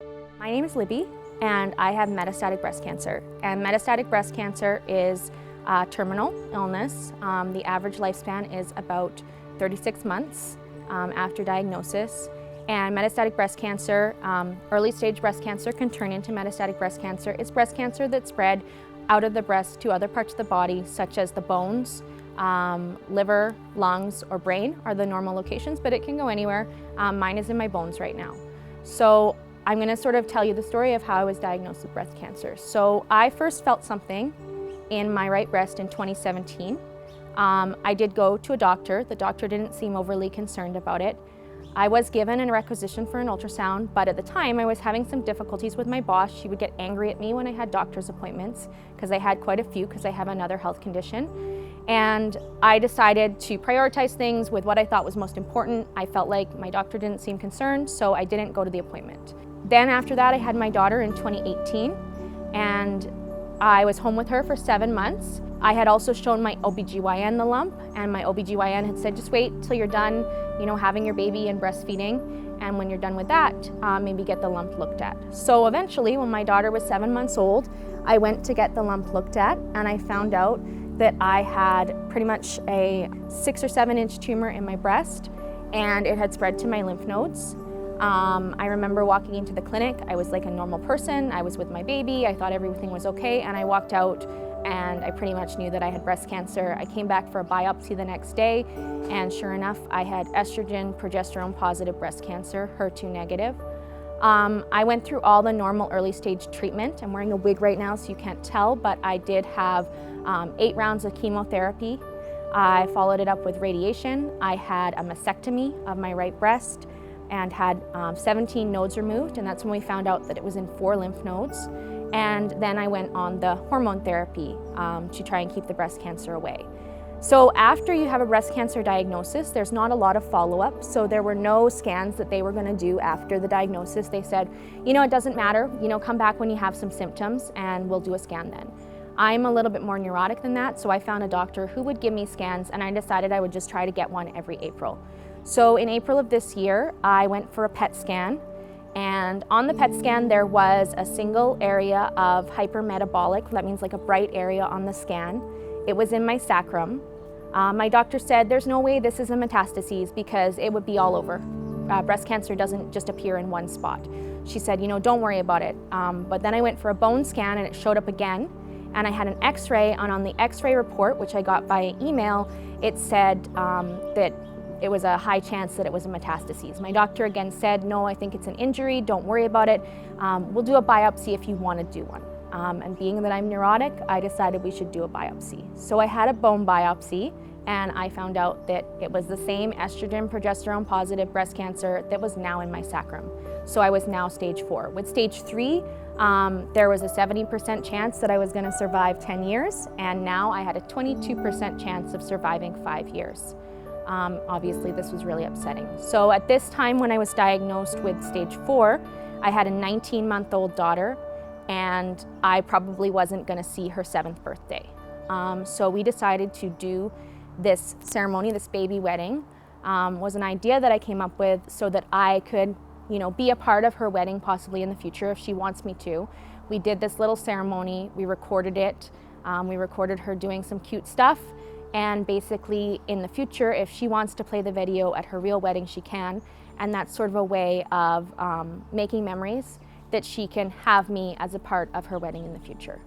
My name is Libby, and I have metastatic breast cancer. And metastatic breast cancer is a terminal illness. The average lifespan is about 36 months after diagnosis. And metastatic breast cancer, early stage breast cancer can turn into metastatic breast cancer. It's breast cancer that's spread out of the breast to other parts of the body, such as the bones, liver, lungs, or brain are the normal locations, but it can go anywhere. Mine is in my bones right now. So I'm going to sort of tell you the story of how I was diagnosed with breast cancer. So I first felt something in my right breast in 2017. I did go to a doctor. The doctor didn't seem overly concerned about it. I was given a requisition for an ultrasound, but at the time I was having some difficulties with my boss. She would get angry at me when I had doctor's appointments because I had quite a few because I have another health condition. And I decided to prioritize things with what I thought was most important. I felt like my doctor didn't seem concerned, so I didn't go to the appointment. Then after that, I had my daughter in 2018, and I was home with her for 7 months. I had also shown my OBGYN the lump, and my OBGYN had said, just wait till you're done, having your baby and breastfeeding, and when you're done with that, maybe get the lump looked at. So eventually, when my daughter was 7 months old, I went to get the lump looked at, and I found out that I had pretty much a 6 or 7 inch tumor in my breast, and it had spread to my lymph nodes. I remember walking into the clinic. I was like a normal person. I was with my baby. I thought everything was okay, and I walked out and I pretty much knew that I had breast cancer. I came back for a biopsy the next day, and sure enough, I had estrogen, progesterone positive breast cancer, HER2 negative. I went through all the normal early stage treatment. I'm wearing a wig right now so you can't tell, but I did have 8 rounds of chemotherapy. I followed it up with radiation. I had a mastectomy of my right breast and had 17 nodes removed, and that's when we found out that it was in 4 lymph nodes. And then I went on the hormone therapy to try and keep the breast cancer away. So after you have a breast cancer diagnosis, there's not a lot of follow-up, so there were no scans that they were going to do after the diagnosis. They said, it doesn't matter, come back when you have some symptoms and we'll do a scan then. I'm a little bit more neurotic than that, so I found a doctor who would give me scans, and I decided I would just try to get one every April. So in April of this year, I went for a PET scan, and on the PET scan there was a single area of hypermetabolic, that means like a bright area on the scan. It was in my sacrum. My doctor said there's no way this is a metastases because it would be all over. Breast cancer doesn't just appear in one spot. She said, don't worry about it. But then I went for a bone scan and it showed up again, and I had an x-ray, and on the x-ray report, which I got via email, it said that it was a high chance that it was a metastases. My doctor again said, no, I think it's an injury, don't worry about it. We'll do a biopsy if you want to do one. And being that I'm neurotic, I decided we should do a biopsy. So I had a bone biopsy, and I found out that it was the same estrogen, progesterone positive breast cancer that was now in my sacrum. So I was now stage 4. With stage 3, there was a 70% chance that I was going to survive 10 years, and now I had a 22% chance of surviving 5 years. Obviously, this was really upsetting. So at this time when I was diagnosed with stage 4, I had a 19-month-old daughter, and I probably wasn't going to see her 7th birthday. So we decided to do this ceremony, this baby wedding, was an idea that I came up with so that I could, be a part of her wedding possibly in the future if she wants me to. We did this little ceremony, we recorded it, we recorded her doing some cute stuff, and basically in the future, if she wants to play the video at her real wedding, she can, and that's sort of a way of making memories that she can have me as a part of her wedding in the future.